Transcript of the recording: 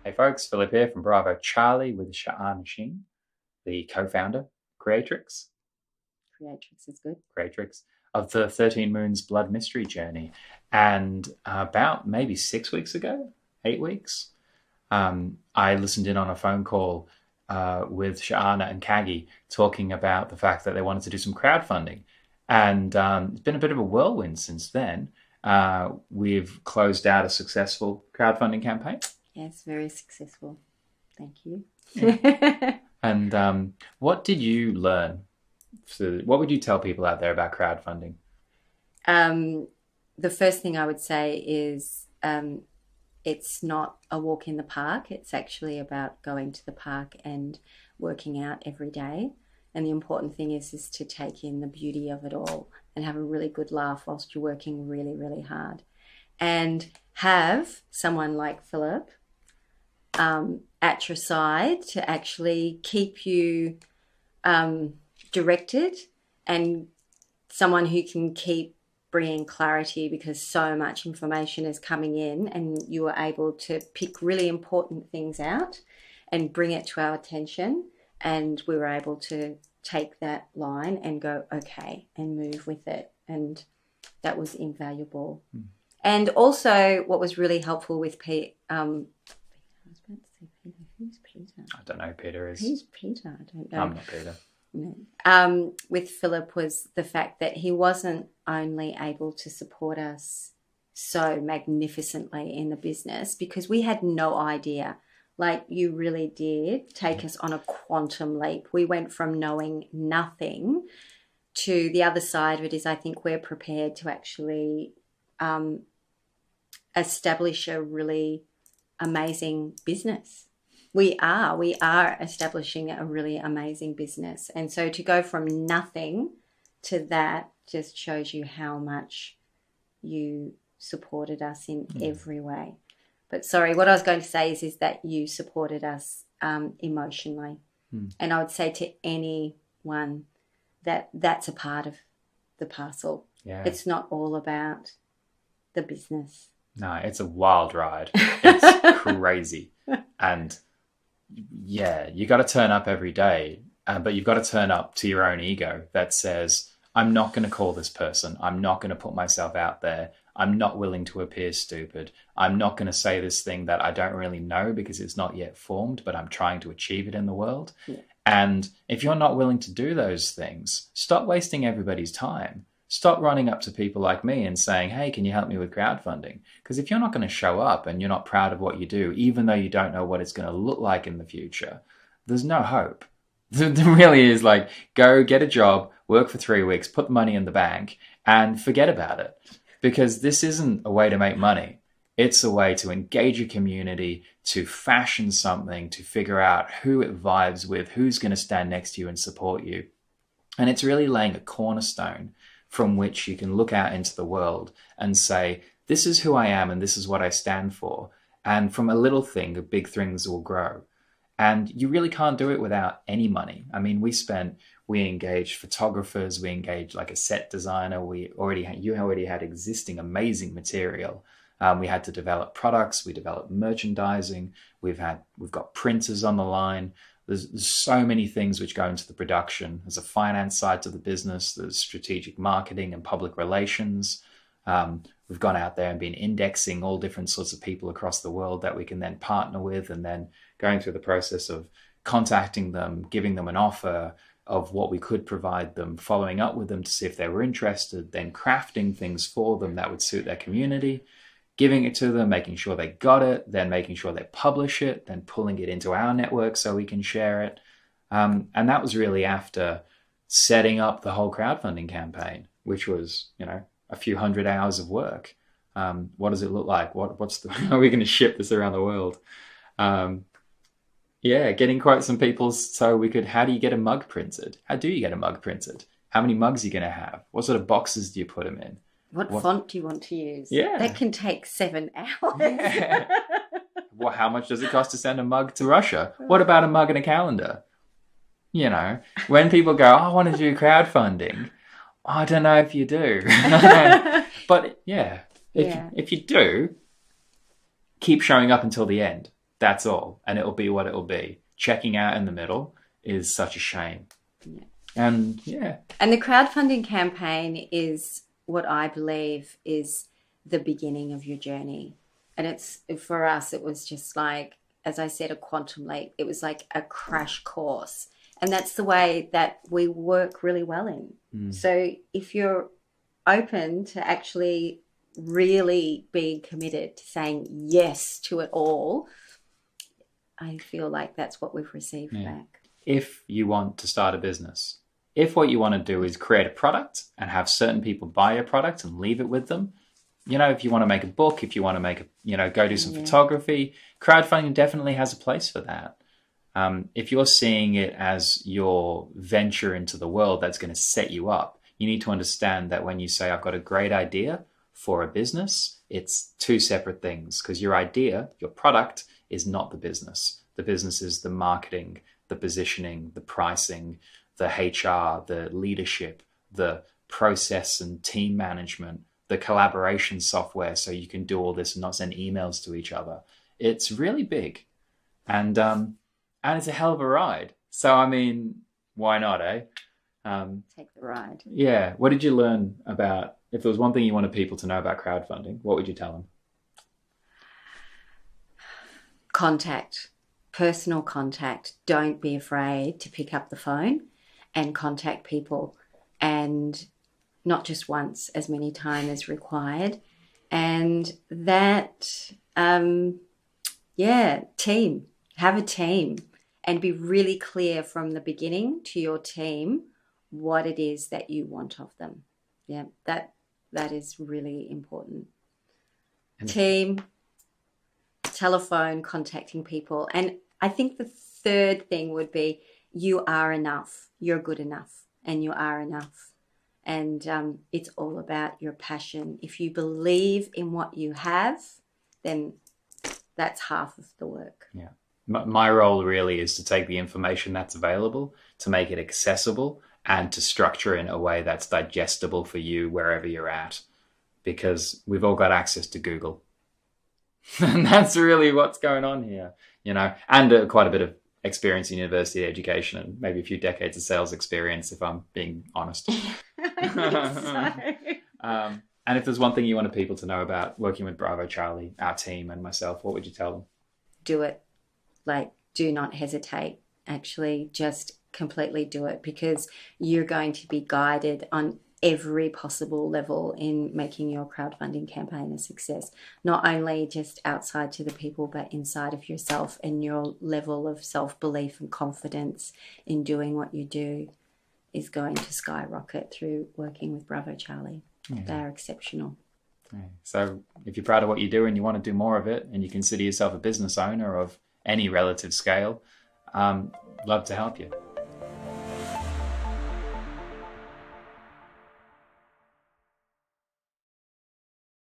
Hey folks, Philip here from Bravo Charlie with Sh'ana and Shean, the co-founder, creatrix, Creatrix is good. creatrix of the 13 Moons Blood Mystery Journey. And about maybe 6 weeks ago, 8 weeks, I listened in on a phone call with Sh'ana and Kaggi talking about the fact that they wanted to do some crowdfunding. And it's been a bit of a whirlwind since then. We've closed out a successful crowdfunding campaign. Yes, very successful. Thank you. Yeah. And what did you learn? So what would you tell people out there about crowdfunding? The first thing I would say is it's not a walk in the park. It's actually about going to the park and working out every day. And the important thing is to take in the beauty of it all and have a really good laugh whilst you're working really, really hard. And have someone like Philip at your side to actually keep you directed, and someone who can keep bringing clarity, because so much information is coming in and you are able to pick really important things out and bring it to our attention, and we were able to take that line and go okay and move with it, and that was invaluable. And also what was really helpful with Pete, I was about to say Peter. Who's Peter? I don't know who Peter is. Who's Peter? I don't know. I'm not Peter. No. With Philip was the fact that he wasn't only able to support us so magnificently in the business, because we had no idea. Like, you really did take us on a quantum leap. We went from knowing nothing to the other side of it is I think we're prepared to actually establish a really amazing business. We are establishing a really amazing business. And so to go from nothing to that just shows you how much you supported us in every way. But sorry, what I was going to say is that you supported us emotionally. And I would say to anyone that that's a part of the parcel. Yeah. It's not all about the business. No, it's a wild ride. It's crazy. And yeah, you got to turn up every day, but you've got to turn up to your own ego that says, I'm not going to call this person. I'm not going to put myself out there. I'm not willing to appear stupid. I'm not going to say this thing that I don't really know because it's not yet formed, but I'm trying to achieve it in the world. Yeah. And if you're not willing to do those things, stop wasting everybody's time. Stop running up to people like me and saying, hey, can you help me with crowdfunding? Because if you're not going to show up and you're not proud of what you do, even though you don't know what it's going to look like in the future, there's no hope. There really is. Like, go get a job, work for 3 weeks, put the money in the bank, and forget about it. Because this isn't a way to make money. It's a way to engage a community, to fashion something, to figure out who it vibes with, who's going to stand next to you and support you. And it's really laying a cornerstone from which you can look out into the world and say, this is who I am and this is what I stand for. And from a little thing, the big things will grow. And you really can't do it without any money. I mean, we engaged photographers, we engaged like a set designer. You already had existing amazing material. We had to develop products, we developed merchandising, we've got printers on the line. There's so many things which go into the production. There's a finance side to the business. There's strategic marketing and public relations. We've gone out there and been indexing all different sorts of people across the world that we can then partner with, and then going through the process of contacting them, giving them an offer of what we could provide them, following up with them to see if they were interested, then crafting things for them that would suit their community, giving it to them, making sure they got it, then making sure they publish it, then pulling it into our network so we can share it. And that was really after setting up the whole crowdfunding campaign, which was, a few hundred hours of work. What does it look like? How are we going to ship this around the world? Getting quotes from people so how do you get a mug printed? How do you get a mug printed? How many mugs are you going to have? What sort of boxes do you put them in? What font do you want to use? Yeah. That can take 7 hours. Yeah. Well, how much does it cost to send a mug to Russia? What about a mug and a calendar? When people go, I want to do crowdfunding, I don't know if you do. But if you do, keep showing up until the end. That's all. And it'll be what it'll be. Checking out in the middle is such a shame. Yeah. And yeah. And the crowdfunding campaign is what I believe is the beginning of your journey. And it's, for us, it was just like, as I said, a quantum leap. It was like a crash course. And that's the way that we work really well in. So if you're open to actually really being committed to saying yes to it all, I feel like that's what we've received back. If you want to start a business, if what you want to do is create a product and have certain people buy your product and leave it with them, you know, if you want to make a book, if you want to make a, you know, go do some photography, crowdfunding definitely has a place for that. If you're seeing it as your venture into the world that's going to set you up, you need to understand that when you say, I've got a great idea for a business, it's two separate things, because your idea, your product, is not the business. The business is the marketing, the positioning, the pricing, the HR, the leadership, the process and team management, the collaboration software so you can do all this and not send emails to each other. It's really big. And it's a hell of a ride. So, I mean, why not, eh? Take the ride. Yeah. What did you learn about, if there was one thing you wanted people to know about crowdfunding, what would you tell them? Contact, personal contact. Don't be afraid to pick up the phone and contact people, and not just once, as many times as required. And that, team, have a team, and be really clear from the beginning to your team what it is that you want of them. Yeah, that is really important. Team, telephone, contacting people. And I think the third thing would be, you are enough. You're good enough, and you are enough. And it's all about your passion. If you believe in what you have, then that's half of the work. Yeah. My role really is to take the information that's available, to make it accessible, and to structure it in a way that's digestible for you wherever you're at, because we've all got access to Google. And that's really what's going on here, you know, and quite a bit of experience in university education and maybe a few decades of sales experience, if I'm being honest. And if there's one thing you wanted people to know about working with Bravo Charlie, our team, and myself, what would you tell them? Do it. Like, do not hesitate. Actually, just completely do it, because you're going to be guided on every possible level in making your crowdfunding campaign a success. Not only just outside to the people, but inside of yourself, and your level of self-belief and confidence in doing what you do is going to skyrocket through working with Bravo Charlie. Yeah. They're exceptional. Yeah. So if you're proud of what you do and you want to do more of it, and you consider yourself a business owner of any relative scale, love to help you.